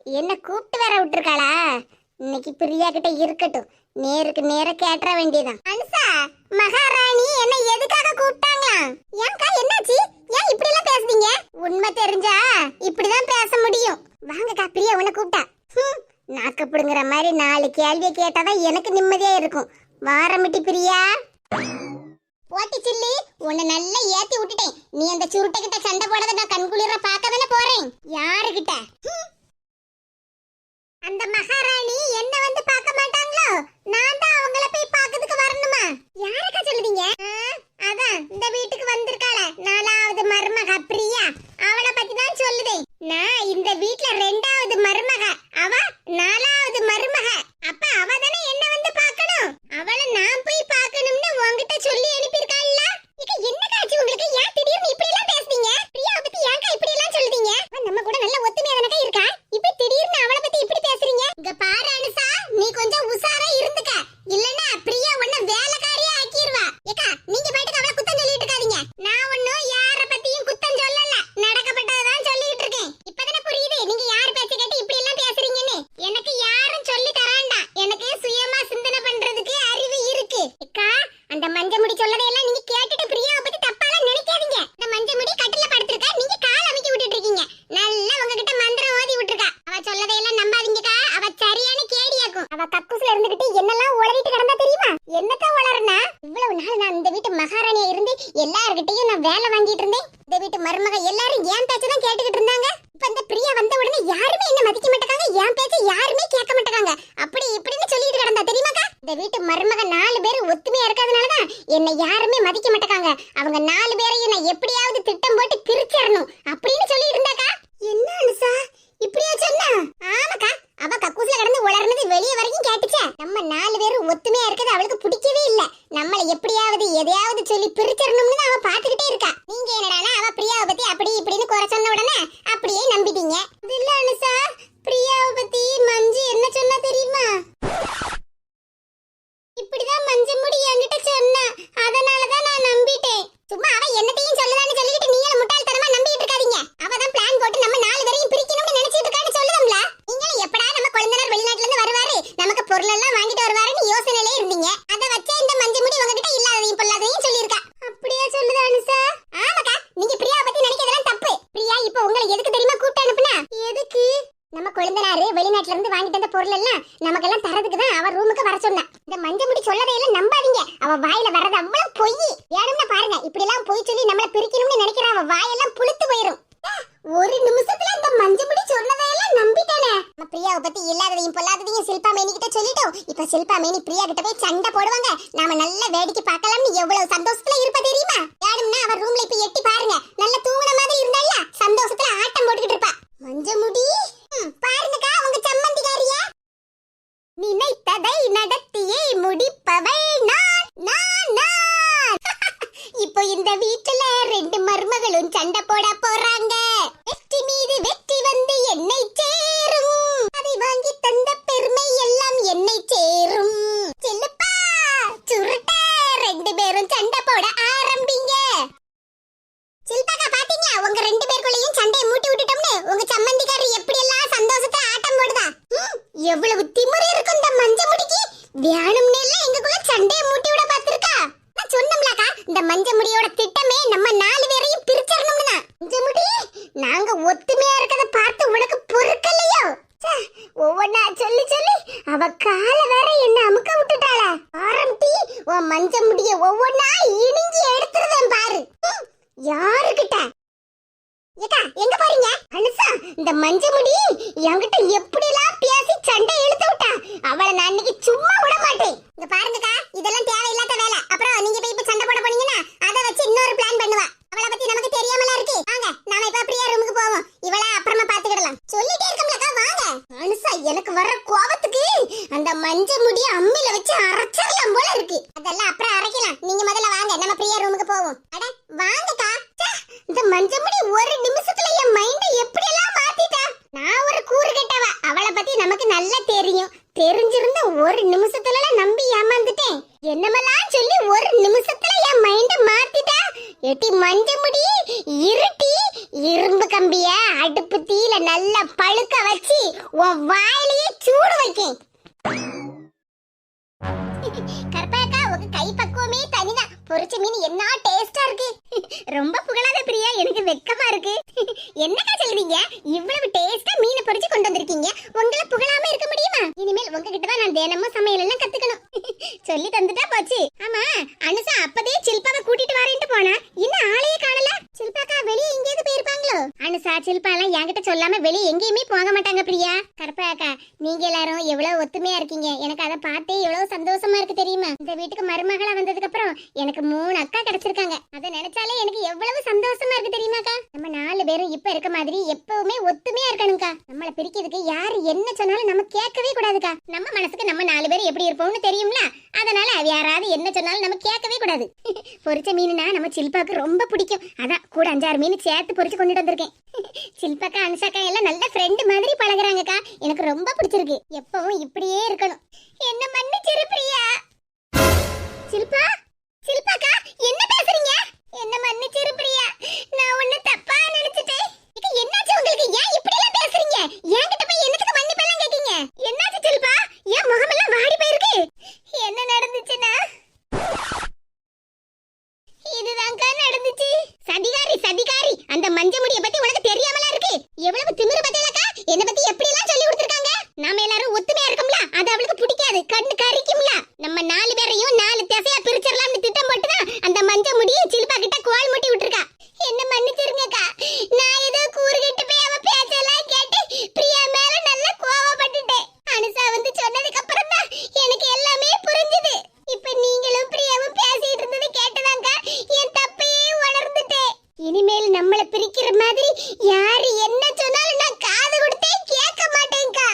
என்ன கூப்பிட்டு வேற விட்டுருக்காளா? இன்னைக்கு பிரியா கிட்ட இருக்கட்டும், நேருக்கு நேர கேட்ற வேண்டியதான். அனுசா, மகாராணி என்ன எதுக்காக கூப்பிட்டாங்களா? ஏன்க்கா என்னாச்சு? ஏன் இப்படி எல்லாம் பேசுறீங்க? உண்மை தெரிஞ்சா இப்படிதான் பேச முடியும். வாங்கக்கா, பிரியா உன்னை கூப்பிட்டா. நாக்கு புடுங்குற மாதிரி 4 கேள்வியை கேட்டாதான் எனக்கு நிம்மதியா இருக்கும். வாரமிட்டி பிரியா. போட்டி சில்லி, உன்னை நல்லா ஏத்தி விட்டுட்டேன். நீ அந்த சுருட்டை கிட்ட சண்டை போடாத, நான் கண்குளிர பார்க்க தானே போறேன். யாருகிட்ட? அந்த மகாராணி என்ன வந்து பார்க்க மாட்டாங்களோ, நான் தான் அவங்கள போய் பார்க்கிறதுக்கு வரணுமா? யாருக்கா சொல்லுதீங்க? அதான் இந்த வீட்டுக்கு வந்திருக்காள 4வது மருமக பிரியா, அவளை பத்தி தான் சொல்லுதேன். நான் இந்த வீட்ல 2வது மருமக, அவ 4வது மருமக. அப்ப அவ தானே என்ன வந்து பார்க்கணும். அவளை நான் போய் பார்க்கணும்னு உன்கிட்ட சொல்லி அனுப்பியிருக்காள்ல. இக்க என்ன காட்சி உங்களுக்கு? ஏன் திடீர்னு இப்படி எல்லாம் பேசுறீங்க? பிரியாவை பத்தி ஏன்க்கா இப்படி எல்லாம் சொல்றீங்க? நம்ம கூட நல்ல ஒத்துமையா தானே இருக்கா, இப்ப திடீர்னு அவளை பத்தி இப்படி பேசுறீங்க? இங்க பாரு அனுசா, நீ கொஞ்சம் உசாரா இருந்துக்க, இல்லன்னா பிரியா உன்னை வேலைக்காரியா ஆக்கிடுவா. ஏக்கா, நீங்க பாட்டுக்கு அவளை குத்தம் சொல்லிட்டு இருக்காதீங்க. நான் ஒன்னும் யார பத்தியும் குத்தம் சொல்லல, நடக்கப்பட்டதான் சொல்லிட்டு இருக்கேன். இப்பதானே புரியுது நீங்க யார் பேச்ச கேட்டு இப்படி எல்லாம் பேசுறீங்கன்னு. எனக்கு யாரும் சொல்லி தராண்டா, எனக்கு சுயமா சிந்தனை பண்றதுக்கு அறிவு இருக்கு. அக்கா, அந்த மஞ்சமுடி சொல்லதையெல்லாம் நீங்க கேட்டுட்டு பிரியாவை பத்தி தப்பாலாம் நினைக்காதீங்க. அந்த மஞ்சமுடி கட்டில படுத்திருக்கா, நீங்க கால் அமைக்கி விட்டுட்டு இருக்கீங்க. நல்லா உங்ககிட்ட மந்திரம் ஓதி விட்டுருக்கா. அவ சொல்லதையெல்லாம் நம்பாதீங்கக்கா, அவ சரியான கேடியாக்கும். அவ கக்கூஸ்ல இருந்துகிட்டு என்னெல்லாம் உளறிட்டு கிடந்தா தெரியுமா? என்னக்கா உளறனா? இவ்வளவு நாள் நான் இந்த வீட்டு மகாராணியா இருந்து எல்லார்கிட்டையும் நான் வேலை வாங்கிட்டு இருந்தேன். இந்த வீட்டு மருமக எல்லாரும் என் பேச்சதான் கேட்டுக்கிட்டு இருந்தாங்க. இப்ப இந்த பிரியா வந்த உடனே யாருமே என்ன மதிக்க மாட்டாங்க, என் பேச்ச யாருமே கேட்க மாட்டாங்க. அப்படி இப்படின்னு சொல்லிட்டு கிடந்தா தெரியுமாக்கா? இந்த வீட்டு மருமக 4 பேர் ஒத்துமையா இருக்காதனாலதான் என்னை யாருமே மதிக்க மாட்டாங்க. அவங்க 4 பேரையும் நான் எப்படியாவது திட்டம் போட்டு பிரிச்சிடணும் அப்படின்னு சொல்லிட்டு இருந்தாக்கா. என்ன அனுசா இப்படியா சொன்னா? ஆமாக்கா, அவ கக்கூஸ்ல கிடந்து உளர்னது வெளியே வரைக்கும் கேட்டுச்சே. நம்ம 4 பேரும் ஒத்துமையா இருக்கிறது அவளுக்கு பிடிக்கவே இல்ல. நம்மள எப்படியாவது எதையாவது சொல்லி பிரிச்சிடணும்னு அவ பாத்துக்கிட்டே இருக்கா. நீங்க என்னடானா அவ பிரியாவை பத்தி அப்படி இப்படின்னு குறை சொன்ன உடனே அப்படியே நம்பிட்டீங்க. இல்ல அனுசா, பிரியாவை பத்தி மஞ்சு என்ன சொன்னா தெரியுமா? இப்படிதான் மஞ்சு முடி என்கிட்ட சொன்னா, அதனாலதான் நான் நம்பிட்டேன். சும்மா அவ என்னத்தையும் சொல்லலான்னு சொல்லிட்டு நீங்களும் முட்டாள்தனமா நம்பிட்டு இருக்காதீங்க. அவதான் பிளான் போட்டு நம்ம 4 பேரையும் பிரிக்கணும்னு நினைச்சிட்டு இருக்கான்னு சொல்லுதம்ல. நீங்களும் எப்படா நம்ம குழந்தைனார் வெளிநாட்டுல இருந்து வருவாரு, நமக்கு பொருள் எல்லாம் வாங்கிட்டு வருவாருன்னு யோசனையிலே இருந்தீங்க. அதை வச்சே இந்த மஞ்சு முடி உங்ககிட்ட இல்லாததையும் பொல்லாததையும் சொல்லியிருக்கா. அப்படியே சொல்லுது அனுசா? ஆமாக்கா, நீங்க பிரியா பத்தி நினைக்கிறதெல்லாம் தப்பு. பிரியா இப்ப உங்களை எதுக்கு தெரியுமா கூப்பிட்டு அனுப்புனா? எதுக்கு? நம்ம குழந்தைனாரு வெளிநாட்டுல இருந்து வாங்கிட்டு வந்த பொருள் எல்லாம் நமக்கெல்லாம் தரதுக்கு தான் அவ ரூமுக்கு வர சொன்னா. இந்த மஞ்சள் முடி சொல்லதையெல்லாம் நம்பாதீங்க, அவ வாயில வர்றது அவ்வளவு பொய். வேணும்னு பாருங்க, இப்படி எல்லாம் பொய் சொல்லி நம்மள பிரிக்கணும்னு நினைக்கிற அவ வாயெல்லாம் புளுத்து போயிரும். ஒரு நிமிஷத்துல இந்த மஞ்சள் முடி சொன்னதையெல்லாம் நம்பிட்டானே. நம்ம பிரியாவை பத்தி இல்லாததையும் பொல்லாததையும் சில்பா மேனி கிட்ட சொல்லிட்டோம். இப்ப சில்பா மேனி பிரியா கிட்ட போய் சண்டை போடுவாங்க. நாம நல்ல வேடிக்கை பார்க்கலாம்னு எவ்வளவு சந்தோஷத்துல இருப்ப தெரியுமா? வேணும்னா அவ ரூம்ல இப்ப எட்டி பாருங்க, நல்ல தூங்குன மாதிரி இருந்தால சந்தோஷத்துல ஆட்டம் போட்டுக்கிட்டு இருப்பா. மஞ்சள் முடி பாருங்கக்கா, உங்க சம்மந்திகாரியா. நினைத்ததை நடத்தியே முடிப்பவள் நான் நான் நான். இப்போ இந்த வீட்டுல 2 மருமகளும் சண்டை போட போறாங்க. வெற்றி மீது வெற்றி வந்து என்னை சேரும், அதை வாங்கி தந்த பெருமை எல்லாம் என்னை சேரும். செல்லுப்பா சுருட்ட 2 பேரும் சண்டை போட ஆரம்பிங்க. சில்பாக்கா பாத்தீங்க, உங்க 2 பேருக்குள்ளேயும் சண்டையை மூட்டி விட்டுட்டோம்னு உங்க சம்மந்திக்காரி எப்படி எல்லாம் சந்தோஷத்துல ஆட்டம் போடுதா. எவ்வளவு திமிரு இருக்கும் இந்த மஞ்சள் முடிக்கு. வேணும்னே எல்லாம் எங்களுக்குள்ள சண்டையை மூட்டி விட பாத்துருக்கா. நான் சொன்னோம்லக்கா, இந்த மஞ்சள் முடியோட திட்டமே நம்ம 4 பேரையும் பிரிச்சிடணும்னு தான். மஞ்சள் முடி, நாங்க ஒத்துமையா இருக்கத பார்த்து உனக்கு பொறுக்கலையோ? ஒவ்வொன்னா சொல்லி சொல்லி அவ கால வேற என்ன அமுக்க விட்டுட்டாளா? ஆரம்பி உன் மஞ்சள் முடிய ஒவ்வொன்னா இணிஞ்சி எடுத்துருவேன் பாரு. யாருகிட்ட? ஏக்கா எங்க பாருங்க அனுசா, இந்த மஞ்சள் முடி என்கிட்ட எப்படி எல்லாம் பேசி சண்டை இழுத்து விட்டா. அவளை நான் இன்னைக்கு சும்மா விட மாட்டேன். இங்க பாருங்கக்கா, இதெல்லாம் தேவையில்லாத வேலை. அப்புறம் நீங்க போய் இப்ப சண்டை போட போனீங்கன்னா அதை வச்சு இன்னொரு பிளான் பண்ணுவா. அவளை பத்தி நமக்கு தெரியாமல இருக்கு. வாங்க நாம இப்ப பிரியா ரூமுக்கு போவோம், இவளை அப்புறமா பாத்துக்கிடலாம். சொல்லிட்டே இருக்கோம்லக்கா, வாங்க. அனுசா, எனக்கு வர கோவத்துக்கு அந்த மஞ்சள் முடி அம்மில வச்சு அரைச்சிடலாம் போல இருக்கு. அதெல்லாம் அப்புறம் அரைக்கலாம், நீங்க முதல்ல வாங்க, நம்ம பிரியா ரூமுக்கு போவோம். அட வாங்கக்கா. இந்த மஞ்சள் முடி ஒரு நிமிஷத்துல என் மைண்ட எப்படி எல்லாம் மாத்திட்டா. நான் ஒரு கூறு கெட்டவ, அவளை பத்தி நமக்கு நல்லா தெரியும். தெரிஞ்சிருந்த ஒரு நிமிஷத்துல நம்பி ஏமாந்துட்டேன். என்னமெல்லாம் சொல்லி ஒரு நிமிஷத்துல என் மைண்ட மாத்திட்டா. எட்டி மஞ்சள் முடி இருட்டி இரும்பு கம்பிய அடுப்பு தீல நல்லா பழுக்க வச்சு உன் வாயிலேயே சூடு வைக்கேன். கற்பகக்கா உங்க கை பக்குவமே தனிதான். பொரிச்ச மீன் என்ன டேஸ்டா இருக்கு. ரொம்ப புகழாத பிரியா, எனக்கு வெக்கமா இருக்கு. என்னக்கா சொல்றீங்க? இவ்வளவு டேஸ்டா மீன் பொரிச்சு கொண்டு வந்திருக்கீங்க, உங்களை புகழாம இருக்க முடியுமா? இனிமேல் உங்ககிட்ட தான் நான் தினமும் சமையல் எல்லாம் கத்துக்கணும். சொல்லி தந்துட்டா போச்சு. ஆமா, அனுசா அப்பதே சில்பாவை கூட்டிட்டு வரேன்ட்டு போனா, இன்னும் ஆளையே காணல. சில்பாக்கா வெளியே எங்கேயாவது போயிருப்பாங்களோ? அனுசா சில்பா எல்லாம் என்கிட்ட சொல்லாம வெளியே எங்கேயுமே போக மாட்டாங்க பிரியா. கற்பகக்கா, நீங்க எல்லாரும் எவ்வளவு ஒத்துமையா இருக்கீங்க. எனக்கு அதை பார்த்தே எவ்வளவு சந்தோஷமா இருக்கு தெரியுமா? இந்த வீட்டுக்கு மருமகளா வந்ததுக்கு அப்புறம் எனக்கு 3 அக்கா கிடைச்சிருக்காங்க. அதை நினைச்சாலே எனக்கு எவ்வளவு சந்தோஷமா இருக்கு தெரியுமாக்கா? நம்ம 4 பேரும் இப்ப இருக்க மாதிரி எப்பவுமே ஒத்துமையா இருக்கணும்க்கா. நம்மள பிரிக்கிறதுக்கு யாரு என்ன சொன்னாலும் நம்ம கேட்கவே கூடாதுக்கா. நம்ம மனசுக்கு நம்ம 4 பேர் எப்படி இருப்போம்னு தெரியும்ல, அதனால யாராவது என்ன சொன்னாலும் நம்ம கேட்கவே கூடாது. பொரிச்ச மீனுனா நம்ம சில்பாக்கு ரொம்ப பிடிக்கும். அதான் கூட 5-6 மீன் சேர்த்து பொரிச்சு கொண்டுட்டு வந்திருக்கேன். சில்பாக்கா அனுஷாக்கா எல்லாம் நல்ல ஃப்ரெண்ட் மாதிரி பழகுறாங்கக்கா. எனக்கு ரொம்ப பிடிச்சிருக்கு. எப்பவும் இப்படியே இருக்கணும். என்ன மன்னிச்சிரு பிரியா. சில்பா, சில்பாக்கா என்ன பேசுறீங்க? என்ன மன்னிச்சிரு பிரியா, நான் ஒண்ணு தப்பா நினைச்சிட்டேன். என்னாச்சு உங்களுக்கு? ஏன் இப்படி எல்லாம் பேசுறீங்க? என்கிட்ட போய் என்னத்துக்கு மன்னிப்பு எல்லாம் கேக்கீங்க? என்னாச்சு சில்பா? ஏன் முகமெல்லாம் வாடி போயிருக்கு? என்ன நடந்துச்சுன்னா இதுதான்க்கா நடந்துச்சு. சதிகாரி சதிகாரி, அந்த மஞ்ச முடிய பத்தி உனக்கு தெரியாமலா இருக்கு? எவ்வளவு திமிரு பத்தியலக்கா. என்ன பத்தி எப்படி எல்லாம் சொல்லி கொடுத்திருக்காங்க. நாம எல்லாரும் ஒத்துமையா இருக்கோம்ல, அது அவளுக்கு பிடிக்காது. கண்ணு கரிக்கும்ல. நம்ம 4 பேரையும் 4 திசையா பிரிச்சிரலாம்னு திட்டம் போட்டுதான் அந்த மஞ்ச முடிய சில்பா கிட்ட கோல் முட்டி விட்டுருக்கா. என்ன மன்னிச்சிருங்கக்கா. நான் ஏதோ கூறுகிட்டு போய் அவ பேச்செல்லாம் கேட்டு பிரியா மேல நல்ல கோவப்பட்டுட்டேன். அனுசா வந்து சொன்னதுக்கு அப்புறம் தான் எனக்கு எல்லாமே புரிஞ்சுது. இப்ப நீங்களும் பிரியாவும் பேசிட்டு இருந்தது கேட்டதாங்க என் தப்பையே உணர்ந்துட்டேன். இனிமேல் நம்மள பிரிக்கிற மாதிரி யாரு என்ன சொன்னாலும் நான் காது கொடுத்தே கேட்க மாட்டேன்க்கா.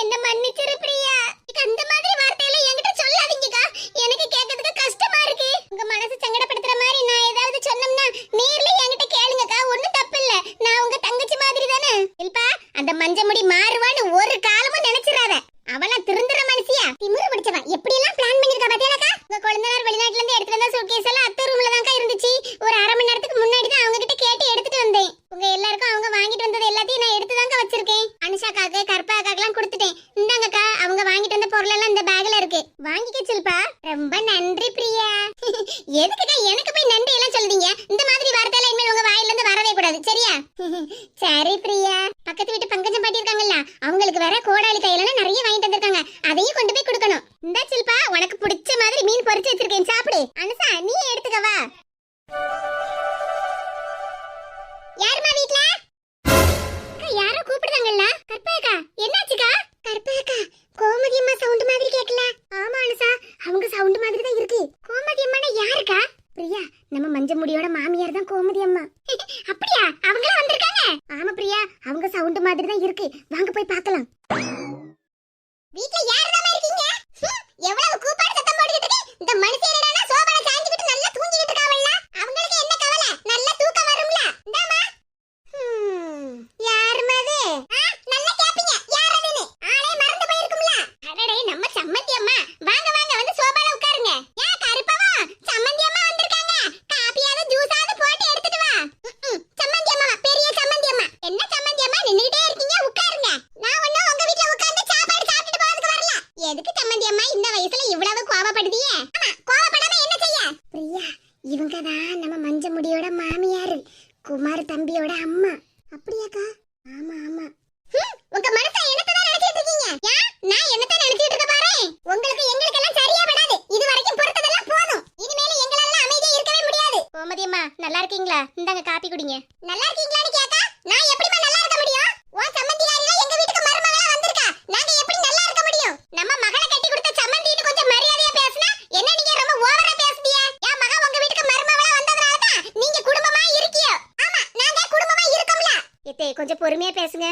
என்ன மன்னிச்சிரு பிரியா. அந்த மாதிரி வார்த்தையில என்கிட்ட சொல்லாதீங்கக்கா. எனக்கு கேட்கிறதுக்கு கஷ்டமா இருக்கு. உங்க மனசு சங்கடப்படுத்துற மாதிரி நான் ஏதாவது சொன்னோம்னா நேர்ல என்கிட்ட கேளுங்கக்கா. ஒண்ணும் தப்பு இல்ல. நான் உங்க தங்கச்சி மாதிரி தானே. இல்பா, அந்த மஞ்ச முடி மாறுவான்னு ஒரு காலமும் நினைச்சிராத. அவளா திருந்துற மனுஷியா, திமிரு பிடிச்சவ. எப்படி எல்லாம் பிளான் பண்ணிருக்கா பாத்தியாலக்கா? உங்க குழந்தையார் வெளிநாட்டுல இருந்து எடுத்துட்டு வந்த சூட்கேஸ் எல்லாம் அத்தை ரூம்ல தான்க்கா இருந்துச்சு. ஒரு 1/2 மணி நேரத்துக்கு முன்னாடி தான் அவங்க கிட்ட கேட்டு எடுத்துட்டு வந்தேன். உங்க எல்லாருக்கும் அவங்க வாங்கிட்டு வந்தது எல்லாத்தையும் நான் எடுத்து தாங்க வச்சிருக்கேன். அனுஷாக்காக்கு கற்பகாக்காக்கெல்லாம் கொடுத்துட்டேன். இந்தாங்கக்கா, அவங்க வாங்கிட்டு வந்த பொருள் எல்லாம் இந்த பேக்ல இருக்கு. வாங்கிக்க சில்பா. ரொம்ப நன்றி பிரியா. எதுக்குக்கா எனக்கு போய் நன்றி எல்லாம் சொல்லுதீங்க? இந்த மாதிரி வார்த்தையில இனிமேல் உங்க வாயில இருந்து வரவே கூடாது, சரியா? சரி பிரியா. பக்கத்து வீட்டு பங்கஜம் பாட்டி இருக்காங்கல்ல, அவங்களுக்கு வேற கோடாளி கையில நிறைய வாங்கிட்டு வந்திருக்காங்க. அதையும் கொண்டு போய் கொடுக்கணும். இந்த சில்பா, உனக்கு பிடிச்ச மாதிரி மீன் பொரிச்சு வச்சிருக்கேன், சாப்பிடு. அனுசா, நீ எடுத்துக்கவா. யாருமா வீட்ல? யாரோ கூப்பிடுறாங்கல்ல. கற்பகக்கா, என்னாச்சுக்கா? கற்பகக்கா, கோமதி அம்மா சவுண்ட் மாதிரி கேட்கல. ஆமா அனுசா, அவங்க சவுண்ட் மாதிரி தான் இருக்கு. கோமதி அம்மானா யாருக்கா? பிரியா, நம்ம மஞ்ச முடியோட மாமியார் தான் கோமதி அம்மா. அப்படியா? அவங்கள வந்திருக்காங்க? ஆமா பிரியா, அவங்க சவுண்ட் மாதிரி தான் இருக்கு. வாங்க போய் பார்க்கலாம். வீட்ல யாருதாமா இருக்கீங்க? எவ்வளவு கூப்பாடு சத்தம் போட்டுட்டு இருக்கு. இந்த மனுஷன் என்னடா சோபால சாஞ்சிட்டு நல்லா தூங்கிட்டு இருக்காவல்ல. அவங்களுக்கு என்ன கவலை? நல்ல தூக்கம் வரும்ல. இந்தாமா. யாருமாது? நல்லா கேப்பீங்க. யாரதுன்னு ஆளே மறந்து போயிருக்கும்ல. அடடே, நம்ம சம்மந்தி அம்மா. வாங்க வாங்க, வந்து சோபால உட்காருங்க. யா கருப்பவா, சம்மந்தி அம்மா வந்திருக்காங்க. காபியாவது ஜூஸாவது போட்டு எடுத்துட்டு வா. சம்மந்தி அம்மா, பெரிய சம்மந்தி அம்மா. என்ன சம்மந்தி அம்மா நின்னுட்டே இருக்கீங்க? உட்காருங்க. நான் ஒண்ணும் உங்க வீட்ல உட்கார்ந்து சாப்பாடு சாப்பிட்டுட்டு போறதுக்கு வரல. எதுக்கு சம்மந்தி அம்மா இந்த வயசுல இவ்வளவு கோவப்படுதியே? ஆமா, கோவப்படாம என்ன செய்ய? பிரியா, இவங்க தான் நம்ம மஞ்ச முடியோட மாமியார், குமார் தம்பியோட அம்மா. அப்படியாக்கா? ஆமா ஆமா. உங்க மனசை என்னதான் நினைச்சிட்டு இருக்கீங்க? நான் என்னதான் நினைச்சிட்டு இருக்க பாரு. உங்களுக்கு எங்களுக்கு எல்லாம் சரியா படாது. இது வரைக்கும் பொறுத்ததெல்லாம் போதும். இனிமேல எங்களால அமைதியா இருக்கவே முடியாது. கோமதி அம்மா, நல்லா இருக்கீங்களா? இந்தாங்க காபி குடிங்க. நல்லா இருக்கீங்களான்னு கேட்டா நான் எப்படிமா நல்லா இருக்க முடியும்? உன் சம்மந்தியாரில எங்க வீட்டுக்கு மருமகளா வந்திருக்கா. நாங்க எப்படி நல்லா இருக்க முடியும்? நம்ம மகளை கட்டி கொடுத்த சம்மந்தின்னு கொஞ்சம் மரியாதையா பேசுனா என்ன நீங்க ரொம்ப ஓவரா பேசுறீங்க? என் மக உங்க வீட்டுக்கு மருமகளா வந்ததனால தான் நீங்க குடும்பமா இருக்கீங்க. ஆமா, நாங்க குடும்பமா இருக்கோம்ல. எத்தே, கொஞ்சம் பொறுமையா பேசுங்க.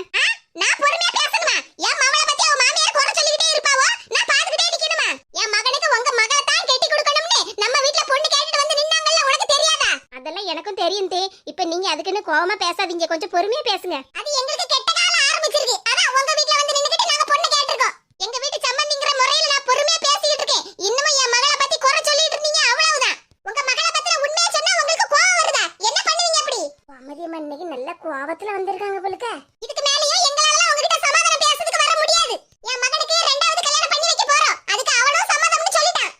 நான் பொறுமையா பேசணுமா? என் மவளை பத்தி அவ மாமியார் குறை சொல்லிக்கிட்டே இருப்பாவோ? நான் பாத்துக்கிட்டே நிக்கணுமா? என் மகனுக்கு உங்க மகளை தான் கட்டி கொடுக்கணும்னு நம்ம வீட்ல பொண்ணு கேட்டுட்டு வந்து நின்னாங்கல்ல, உனக்கு தெரியாதா? அதெல்லாம் எனக்கும் தெரியும் தே. இப்ப நீங்க அதுக்குன்னு கோவமா பேசாதீங்க, கொஞ்சம் பொறுமையா பேசுங்க. அது எங்களுக்கு கெட்ட காலம் ஆரம்பிச்சிருக்கு. அதான் உங்க வீட்ல வந்து நின்னுக்கிட்டு நாங்க பொண்ணு கேட்டிருக்கோம். எங்க வீட்டு சம்மந்திங்கற முறையில நான் பொறுமையா பேசிட்டு இருக்கேன். இன்னமும் என் மகளை பத்தி குறை சொல்லிட்டு இருந்தீங்க, அவ்வளவுதான். உங்க மகளை பத்தி உண்மையா சொன்னா உங்களுக்கு கோவம் வருதா? என்ன பண்ணுவீங்க அப்படி? கோமதி அம்மா இன்னைக்கு நல்ல கோவத்துல வந்திருக்காங்க போலுக்க. இதுக்கு மேலயே எங்களால உங்ககிட்ட சமாதானம் பேசுறதுக்கு வர முடியாது. என் மகனுக்கு ரெண்டாவது கல்யாணம் பண்ணி வைக்க போறோம். அதுக்கு அவனும் சம்மதம்னு சொல்லிட்டான்.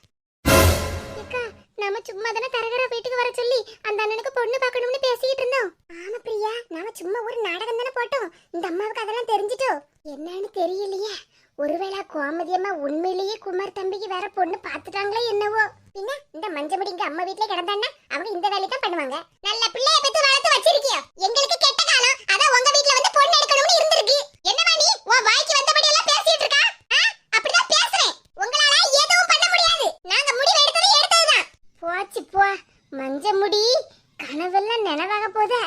அக்கா, நாம சும்மா தான தரகர வீட்டுக்கு வர சொல்லி அந்த அண்ணனுக்கு பொண்ணு பார்க்கணும்னு பேசிட்டு இருந்தோம். ஆமா பிரியா, நாம சும்மா ஒரு நாடகம் தான போட்டோம். இந்த அம்மாவுக்கு அதெல்லாம் தெரிஞ்சிட்டோ என்னன்னு தெரியலையே. ஒருவேளை கோமதியம்மா உண்மையிலேயே குமார் தம்பிக்கு வேற பொண்ணு பாத்துட்டாங்களே என்னவோ. பின்ன இந்த மஞ்சமுடிங்க அம்மா வீட்ல கிடந்தான்னா அவங்க இந்த வேலையை தான் பண்ணுவாங்க. நல்ல பிள்ளைய பெத்து வளர்த்து வச்சிருக்கியோ. எங்களுக்கு கெட்ட காலம். அதான் உங்க வீட்ல வந்து பொண்ணு எடுக்கணும்னு இருந்திருக்கு. என்னமா நீ உன் வாய்க்கு வந்தபடி எல்லாம் பேசிட்டு இருக்கா? அப்படிதான் பேசுறேன். உங்களால எதுவும் பண்ண முடியாது. நாங்க முடிவு எடுத்ததுதான். போச்சு போ மஞ்சமுடி, கனவெல்லாம் நினைவாக போதே.